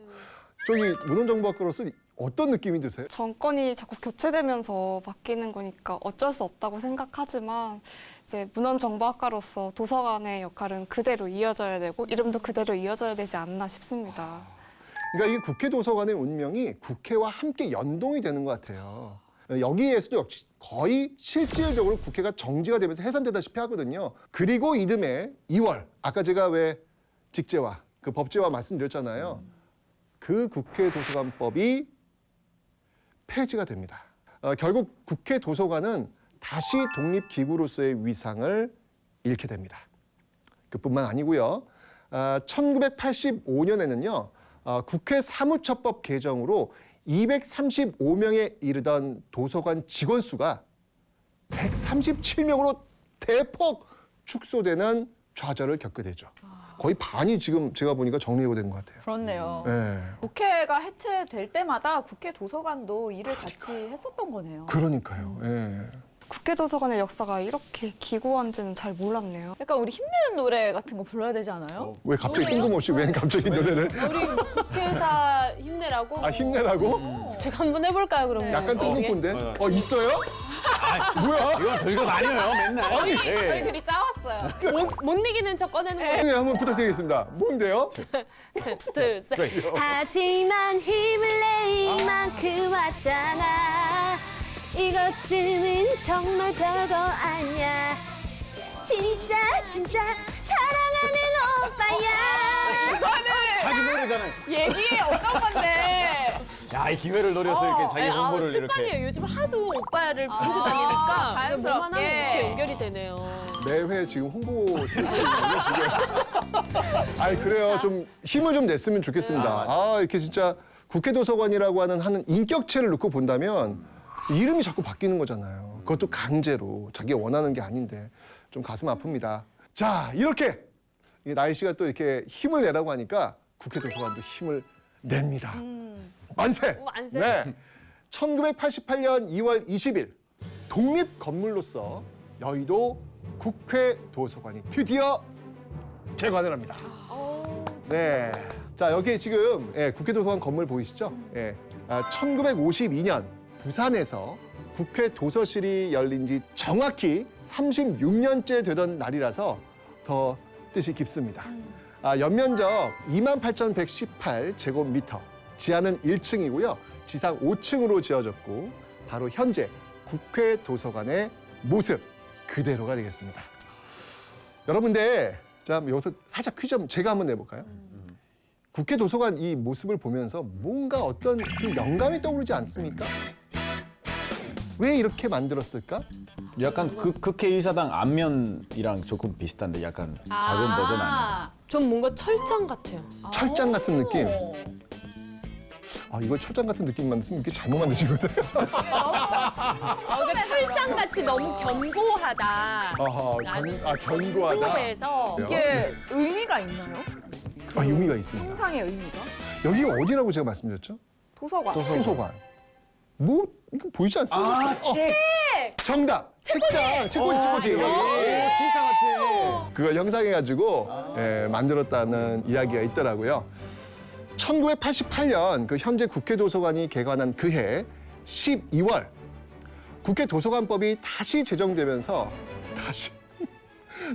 저기 문헌정보학과로서 어떤 느낌이 드세요? 정권이 자꾸 교체되면서 바뀌는 거니까 어쩔 수 없다고 생각하지만 이제 문헌정보학과로서 도서관의 역할은 그대로 이어져야 되고 이름도 그대로 이어져야 되지 않나 싶습니다. 그러니까 이 국회 도서관의 운명이 국회와 함께 연동이 되는 것 같아요. 여기에서도 역시 거의 실질적으로 국회가 정지가 되면서 해산되다시피 하거든요. 그리고 이듬해 2월, 아까 제가 왜 직제화, 그 법제화 말씀드렸잖아요. 그 국회 도서관법이 폐지가 됩니다. 결국 국회 도서관은 다시 독립기구로서의 위상을 잃게 됩니다. 그뿐만 아니고요. 1985년에는요. 국회 사무처법 개정으로 235명에 이르던 도서관 직원 수가 137명으로 대폭 축소되는 좌절을 겪게 되죠. 거의 반이 지금 제가 보니까 정리해고된 것 같아요. 그렇네요. 네. 국회가 해체될 때마다 국회 도서관도 일을 같이 했었던 거네요. 그러니까요. 예. 국회 도서관의 역사가 이렇게 기구한지는 잘 몰랐네요. 약간 우리 힘내는 노래 같은 거 불러야 되지 않아요? 왜 갑자기 뜬금없이 왜 갑자기 노래를? 우리 국회의사 힘내라고? 아, 힘내라고? 제가 한번 해볼까요, 그러면? 약간 뜬금포인데? 있어요? 뭐야? 이건 별것 아니에요, 맨날. 저희 둘이 짜왔어요. 못 이기는 척 꺼내는 거예요. 네, 한번 부탁드리겠습니다. 뭔데요? 둘, 셋. 하지만 힘을 내 이만큼 왔잖아. 이것쯤은 정말 별거 아니야. 진짜 사랑하는 오빠야. 자기 노래잖아요. 얘기해 어떤 건데? 야, 이 기회를 노려서 이렇게 자기 홍보를 습관이에요. 이렇게. 요즘 하도 오빠를 부르고 다니니까 자연스럽게. 뭐만 하면 이렇게 연결이 되네요. 매회 지금 홍보 지금. 아니 그래요. 좀 힘을 좀 냈으면 좋겠습니다. 아, 이렇게 진짜 국회 도서관이라고 하는 인격체를 놓고 본다면 이름이 자꾸 바뀌는 거잖아요. 그것도 강제로 자기가 원하는 게 아닌데 좀 가슴 아픕니다. 자, 이렇게 나희 씨가 또 이렇게 힘을 내라고 하니까 국회 도서관도 힘을 냅니다. 만세! 만세! 네. 1988년 2월 20일 독립 건물로서 여의도 국회 도서관이 드디어 개관을 합니다. 네. 자, 여기 지금 국회 도서관 건물 보이시죠? 1952년 부산에서 국회 도서실이 열린 지 정확히 36년째 되던 날이라서 더 뜻이 깊습니다. 연면적 28,118제곱미터, 지하는 1층이고요. 지상 5층으로 지어졌고 바로 현재 국회 도서관의 모습 그대로가 되겠습니다. 여러분들, 자, 여기서 살짝 퀴즈 제가 한번 내볼까요? 국회 도서관 이 모습을 보면서 뭔가 어떤 그 영감이 떠오르지 않습니까? 왜 이렇게 만들었을까? 약간 국회의사당 앞면이랑 조금 비슷한데 약간 작은 버전 아니에요? 좀 뭔가 철장 같아요. 철장 같은 느낌. 이걸 철장 같은 느낌 만드시면 이렇게 잘못 만드신 거예요. 그러니까 철장 같이 너무 견고하다. 견고하다. 그래서 이게 의미가 있나요? 의미가 있습니다. 상상의 의미가? 여기가 어디라고 제가 말씀드렸죠? 도서관. 도서관. 뭐 이거 보이지 않습니까? 책! 정답! 책장! 책꽂이! 오, 진짜 같아. 그거 형상해가지고 만들었다는 이야기가 있더라고요. 1988년 그 현재 국회 도서관이 개관한 그해 12월 국회 도서관법이 다시 제정되면서 다시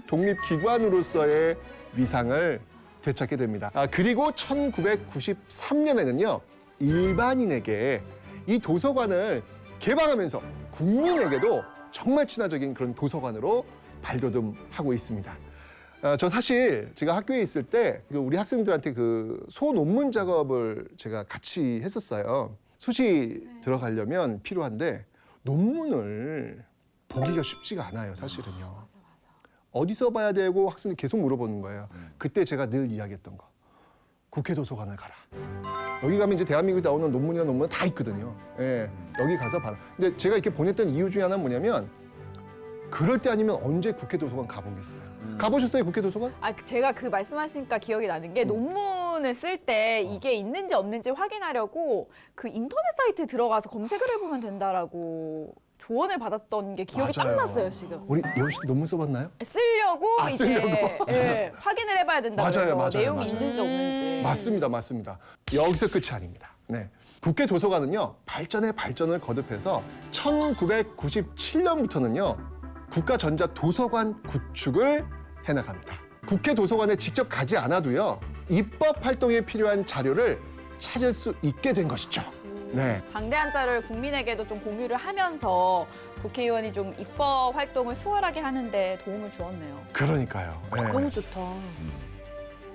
독립기관으로서의 위상을 되찾게 됩니다. 그리고 1993년에는요 일반인에게 이 도서관을 개방하면서 국민에게도 정말 친화적인 그런 도서관으로 발돋움하고 있습니다. 저 사실 제가 학교에 있을 때 우리 학생들한테 그 소논문 작업을 제가 같이 했었어요. 수시 들어가려면 필요한데 논문을 보기가 쉽지가 않아요, 사실은요. 어디서 봐야 되고 학생들이 계속 물어보는 거예요. 그때 제가 늘 이야기했던 거. 국회 도서관을 가라. 여기 가면 이제 대한민국에 나오는 논문이나 논문 다 있거든요. 예, 여기 가서 봐라. 근데 제가 이렇게 보냈던 이유 중에 하나는 뭐냐면 그럴 때 아니면 언제 국회 도서관 가보겠어요. 가보셨어요, 국회 도서관? 제가 그 말씀하시니까 기억이 나는 게 논문을 쓸 때 이게 있는지 없는지 확인하려고 그 인터넷 사이트 들어가서 검색을 해보면 된다라고 조언을 받았던 게 기억이 딱 맞아요. 났어요, 지금. 우리 여기 논문 써봤나요? 쓰려고 이제 쓰려고? 예, 확인을 해봐야 된다고 해서 내용이 있는지 없는지. 맞습니다, 맞습니다. 여기서 끝이 아닙니다. 네. 국회 도서관은요, 발전의 발전을 거듭해서 1997년부터는요, 국가전자도서관 구축을 해나갑니다. 국회 도서관에 직접 가지 않아도요, 입법 활동에 필요한 자료를 찾을 수 있게 된 것이죠. 네. 방대한 자료를 국민에게도 좀 공유를 하면서 국회의원이 좀 입법 활동을 수월하게 하는데 도움을 주었네요. 그러니까요. 네. 너무 좋다.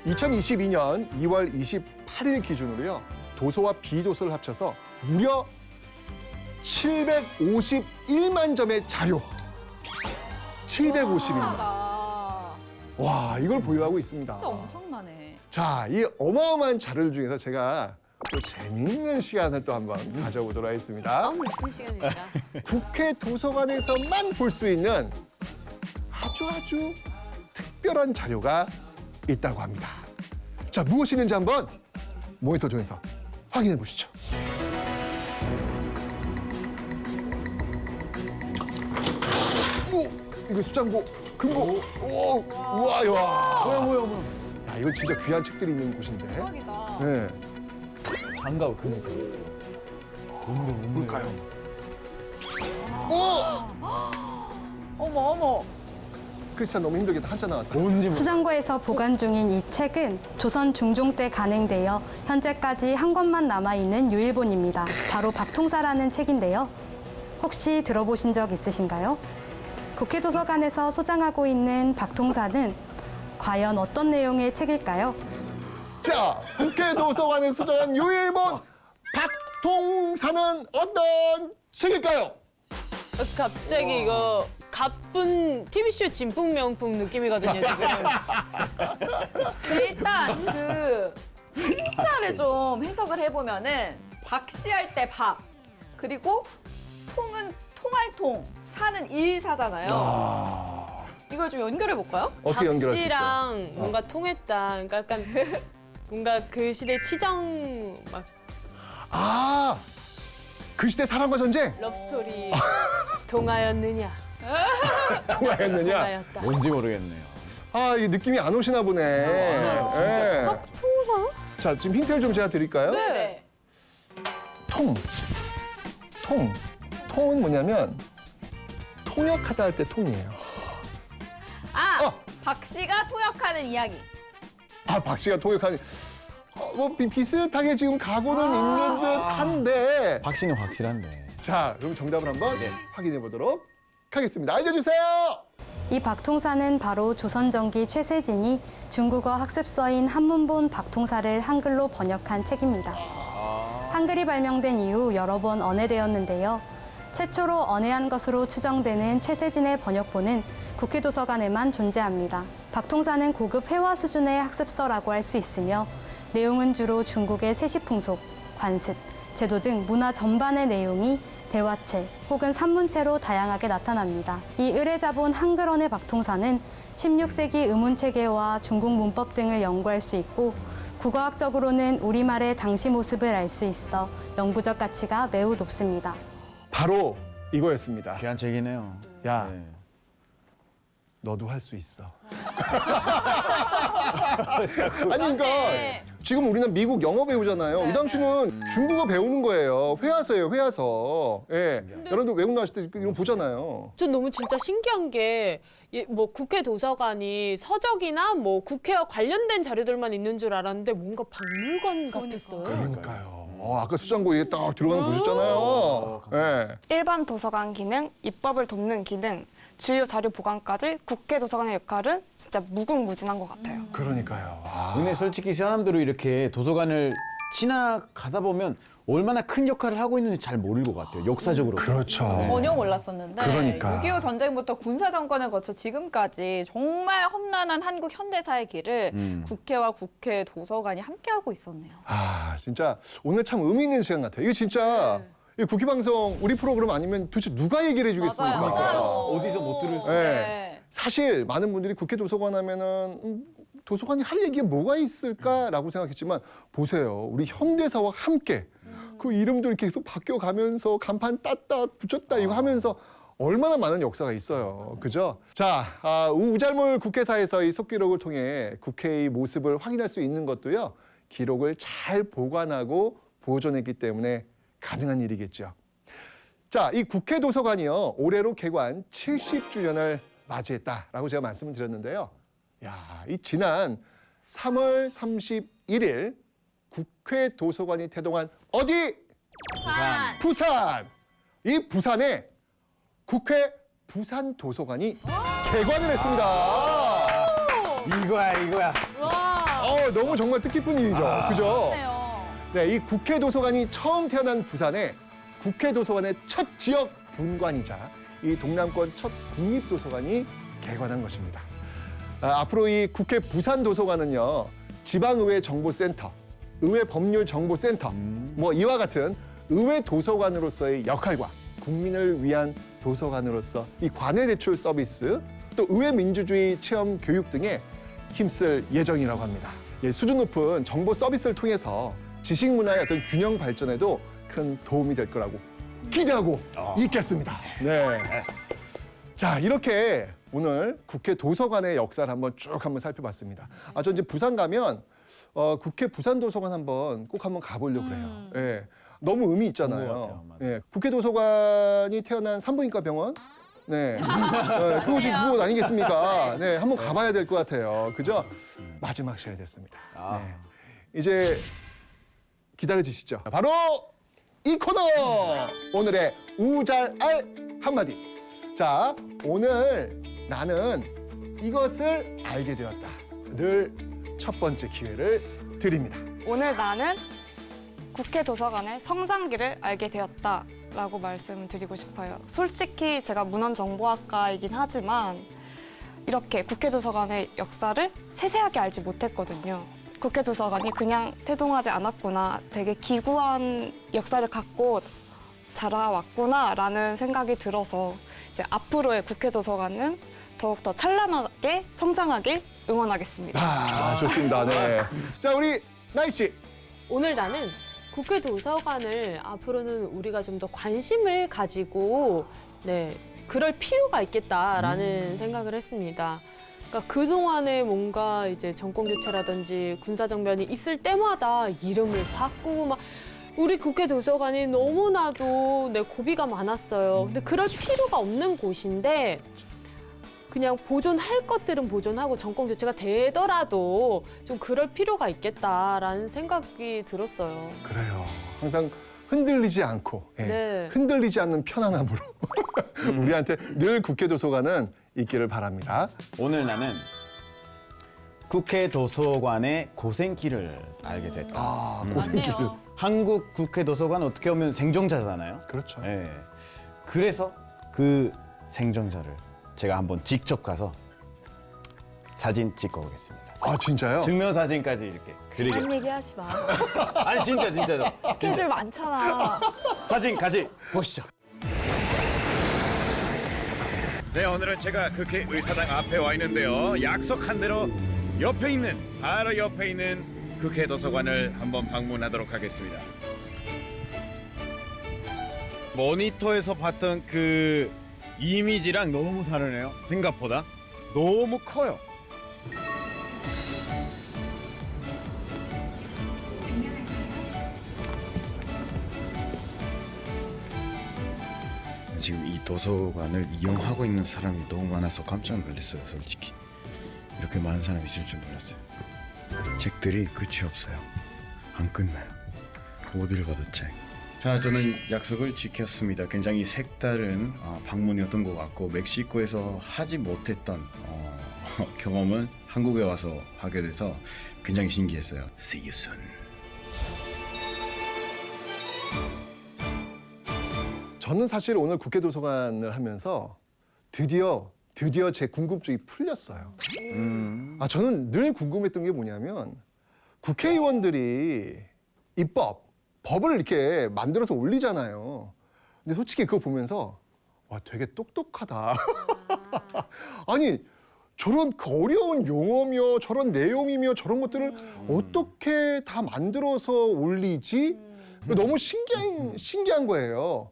2022년 2월 28일 기준으로요, 도서와 비도서를 합쳐서 무려 751만 점의 자료. 750입니다. 와, 이걸 보유하고 있습니다. 진짜 엄청나네. 자, 이 어마어마한 자료들 중에서 제가 또 재미있는 시간을 또 한번 가져보도록 하겠습니다. 무슨 시간입니다. 국회 도서관에서만 볼 수 있는 아주 특별한 자료가 있다고 합니다. 자, 무엇이 있는지 한번 모니터 통해서 확인해 보시죠. 오, 이거 수장고, 금고, 오, 우와, 야, 뭐야. 야, 이거 진짜 귀한 책들이 있는 곳인데. 대박이다. 네. 장갑 그니까. 뭘까요? 어머. 크리스찬 너무 힘들겠다. 한자 나왔다. 수장고에서 보관 중인 이 책은 조선 중종 때 간행되어 현재까지 한 권만 남아있는 유일본입니다. 바로 박통사라는 책인데요. 혹시 들어보신 적 있으신가요? 국회 도서관에서 소장하고 있는 박통사는 과연 어떤 내용의 책일까요? 자, 국회 도서관에 소장한 유일본 박통사는 어떤 책일까요? 갑자기 이거 가쁜 TV쇼 진풍명풍 느낌이거든요, 지금. 근데 일단 그 한자를 좀 해석을 해보면은 박씨할 때 박, 그리고 통은 통할통, 사는 일사잖아요. 이걸 좀 연결해 볼까요? 어떻게 연결할 수 있어요? 박씨랑 뭔가 통했다. 그러니까 약간 뭔가 그 시대 치정 막 아, 그 시대 사랑과 전쟁? 러브스토리 통하였느냐? 통화했느냐? 통하였다. 뭔지 모르겠네요. 아, 이 느낌이 안 오시나 보네. 예. 박통사? 자, 지금 힌트를 좀 제가 드릴까요? 네. 통은 뭐냐면 통역하다 할 때 통이에요. 박씨가 통역하는 이야기. 아, 박 씨가 통역하는. 뭐 비슷하게 지금 각오는 있는 듯한데. 박 씨는 확실한데. 자, 그럼 정답을 한번 확인해 보도록 하겠습니다. 알려주세요. 이 박통사는 바로 조선전기 최세진이 중국어 학습서인 한문본 박통사를 한글로 번역한 책입니다. 한글이 발명된 이후 여러 번 언해되었는데요. 최초로 언해한 것으로 추정되는 최세진의 번역본은 국회 도서관에만 존재합니다. 박통사는 고급 회화 수준의 학습서라고 할 수 있으며 내용은 주로 중국의 세시풍속, 관습, 제도 등 문화 전반의 내용이 대화체 혹은 산문체로 다양하게 나타납니다. 이 의례자본 한글언의 박통사는 16세기 의문체계와 중국 문법 등을 연구할 수 있고 국어학적으로는 우리말의 당시 모습을 알 수 있어 연구적 가치가 매우 높습니다. 바로 이거였습니다. 귀한 책이네요. 야, 너도 할 수 있어. 아니, 그러니까 지금 우리는 미국 영어 배우잖아요. 이 당시는 중국어 배우는 거예요. 회화서예요, 회화서. 예. 여러분들 외국 나왔을 때 이런 거 보잖아요. 전 너무 진짜 신기한 게 뭐 국회 도서관이 서적이나 뭐 국회와 관련된 자료들만 있는 줄 알았는데 뭔가 박물관 같았어요. 그러니까요. 아까 수장고에 딱 들어가는 거 보셨잖아요. 네. 일반 도서관 기능, 입법을 돕는 기능, 주요 자료 보관까지 국회 도서관의 역할은 진짜 무궁무진한 것 같아요. 그러니까요. 근데 솔직히 사람들은 이렇게 도서관을 지나가다 보면 얼마나 큰 역할을 하고 있는지 잘 모를 것 같아요. 역사적으로. 그렇죠. 전혀 몰랐었는데 그러니까. 6.25 전쟁부터 군사 정권을 거쳐 지금까지 정말 험난한 한국 현대사의 길을 국회와 국회 도서관이 함께하고 있었네요. 진짜 오늘 참 의미 있는 시간 같아요. 이거 진짜 이 국회 방송 우리 프로그램 아니면 도대체 누가 얘기를 해주겠습니까? 맞아요. 어디서 못 들을 수 네. 사실 많은 분들이 국회 도서관 하면은 도서관이 할 얘기가 뭐가 있을까라고 생각했지만 보세요. 우리 현대사와 함께 그 이름도 이렇게 계속 바뀌어가면서 간판 땄다 붙였다 이거 하면서 얼마나 많은 역사가 있어요. 그죠? 자, 우잘몰 국회사에서 이 속기록을 통해 국회의 모습을 확인할 수 있는 것도요. 기록을 잘 보관하고 보존했기 때문에 가능한 일이겠죠. 자, 이 국회 도서관이요. 올해로 개관 70주년을 맞이했다라고 제가 말씀을 드렸는데요. 야, 이 지난 3월 31일 국회 도서관이 태동한 어디? 부산. 이 부산에 국회 부산 도서관이 개관을 했습니다. 이거야. 너무 정말 뜻깊은 일이죠. 그죠? 네, 이 국회 도서관이 처음 태어난 부산에 국회 도서관의 첫 지역 분관이자 이 동남권 첫 국립도서관이 개관한 것입니다. 앞으로 이 국회 부산 도서관은요, 지방의회 정보센터, 의회 법률 정보센터, 뭐 이와 같은 의회 도서관으로서의 역할과 국민을 위한 도서관으로서 이 관외 대출 서비스, 또 의회 민주주의 체험 교육 등에 힘쓸 예정이라고 합니다. 수준 높은 정보 서비스를 통해서 지식 문화의 어떤 균형 발전에도 큰 도움이 될 거라고 기대하고 있겠습니다. 네. 자, 이렇게 오늘 국회 도서관의 역사를 한번 살펴봤습니다. 저 이제 부산 가면 국회 부산 도서관 꼭 한번 가보려고 그래요. 예. 너무 의미 있잖아요. 예. 국회 도서관이 태어난 산부인과 병원. 네. 그곳이 그곳 아니겠습니까? 네. 한번 가봐야 될 것 같아요. 그죠? 마지막 시간이 됐습니다. 네. 이제 기다려주시죠. 바로 이 코너! 오늘의 우잘알 한마디. 자, 오늘 나는 이것을 알게 되었다. 늘 첫 번째 기회를 드립니다. 오늘 나는 국회 도서관의 성장기를 알게 되었다라고 말씀드리고 싶어요. 솔직히 제가 문헌정보학과이긴 하지만 이렇게 국회 도서관의 역사를 세세하게 알지 못했거든요. 국회 도서관이 그냥 태동하지 않았구나, 되게 기구한 역사를 갖고 자라왔구나라는 생각이 들어서 이제 앞으로의 국회 도서관은 더욱더 찬란하게 성장하길 응원하겠습니다. 좋습니다. 네. 자, 우리 나희 씨. 오늘 나는 국회 도서관을 앞으로는 우리가 좀 더 관심을 가지고 그럴 필요가 있겠다라는 생각을 했습니다. 그러니까 그동안에 뭔가 이제 정권 교체라든지 군사정변이 있을 때마다 이름을 바꾸고 막 우리 국회 도서관이 너무나도 고비가 많았어요. 근데 그럴 필요가 없는 곳인데 그냥 보존할 것들은 보존하고 정권 교체가 되더라도 좀 그럴 필요가 있겠다라는 생각이 들었어요. 그래요. 항상 흔들리지 않고 흔들리지 않는 편안함으로 우리한테 늘 국회 도서관은 있기를 바랍니다. 오늘 나는 국회 도서관의 고생길을 알게 됐다. 고생길. 한국 국회 도서관 어떻게 보면 생존자잖아요. 그렇죠. 네. 그래서 그 생존자를 제가 한번 직접 가서 사진 찍어 오겠습니다. 진짜요? 증명사진까지 이렇게 드리겠습니다. 딴 얘기하지 마. 아니 진짜. 스케줄 많잖아. 사진 같이 보시죠. 네, 오늘은 제가 국회 의사당 앞에 와 있는데요. 약속한 대로 바로 옆에 있는 국회 도서관을 한번 방문하도록 하겠습니다. 모니터에서 봤던 그 이미지랑 너무 다르네요. 생각보다 너무 커요. 지금 이 도서관을 이용하고 있는 사람이 너무 많아서 깜짝 놀랐어요. 솔직히 이렇게 많은 사람이 있을 줄 몰랐어요. 책들이 끝이 없어요. 안 끝나요. 못 읽어도 책. 자, 저는 약속을 지켰습니다. 굉장히 색다른 방문이었던 것 같고 멕시코에서 하지 못했던 경험을 한국에 와서 하게 돼서 굉장히 신기했어요. See you soon. 저는 사실 오늘 국회 도서관을 하면서 드디어 제 궁금증이 풀렸어요. 저는 늘 궁금했던 게 뭐냐면 국회의원들이 법을 이렇게 만들어서 올리잖아요. 근데 솔직히 그거 보면서 와, 되게 똑똑하다. 아니, 저런 어려운 용어며 저런 내용이며 저런 것들을 어떻게 다 만들어서 올리지? 너무 신기한 거예요.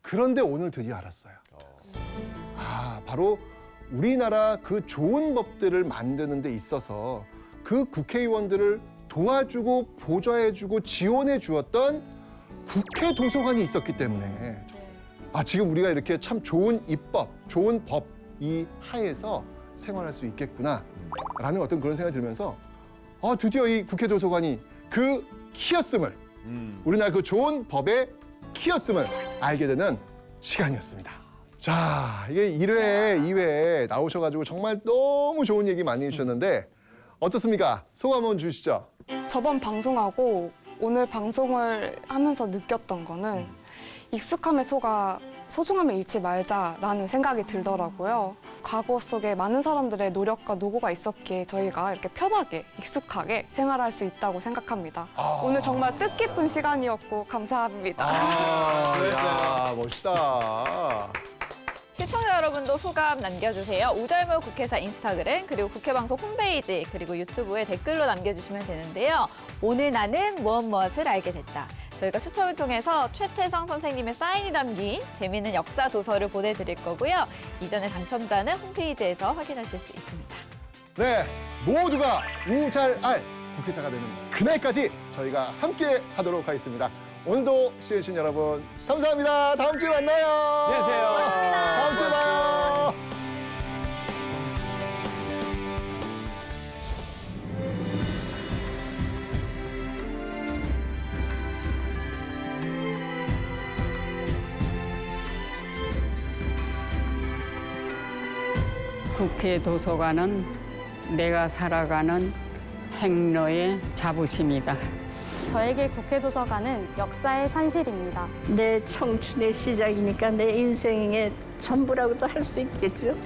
그런데 오늘 드디어 알았어요. 바로 우리나라 그 좋은 법들을 만드는 데 있어서 그 국회의원들을 도와주고 보좌해주고 지원해 주었던 국회 도서관이 있었기 때문에 지금 우리가 이렇게 참 좋은 입법, 좋은 법 이 하에서 생활할 수 있겠구나라는 어떤 그런 생각이 들면서 드디어 이 국회 도서관이 그 키였음을 우리나라 그 좋은 법의 키였음을 알게 되는 시간이었습니다. 자, 이게 1회, 2회 나오셔가지고 정말 너무 좋은 얘기 많이 해주셨는데 어떻습니까? 소감 한번 주시죠. 저번 방송하고 오늘 방송을 하면서 느꼈던 거는 익숙함에 속아 소중함을 잃지 말자라는 생각이 들더라고요. 과거 속에 많은 사람들의 노력과 노고가 있었기에 저희가 이렇게 편하게 익숙하게 생활할 수 있다고 생각합니다. 오늘 정말 뜻깊은 시간이었고 감사합니다. 야, 멋있다. 시청자 여러분도 소감 남겨주세요. 우잘모 국회사 인스타그램 그리고 국회방송 홈페이지 그리고 유튜브에 댓글로 남겨주시면 되는데요. 오늘 나는 무엇을 알게 됐다. 저희가 추첨을 통해서 최태성 선생님의 사인이 담긴 재미있는 역사 도서를 보내드릴 거고요. 이전에 당첨자는 홈페이지에서 확인하실 수 있습니다. 네, 모두가 우잘알 국회사가 되는 그날까지 저희가 함께 하도록 하겠습니다. 오늘도 시청해주신 여러분 감사합니다. 다음 주에 만나요. 안녕하세요. 고맙습니다. 다음 주에 봐요. 국회 도서관은 내가 살아가는 행로의 자부심이다. 저에게 국회 도서관은 역사의 산실입니다. 내 청춘의 시작이니까 내 인생의 전부라고도 할 수 있겠죠.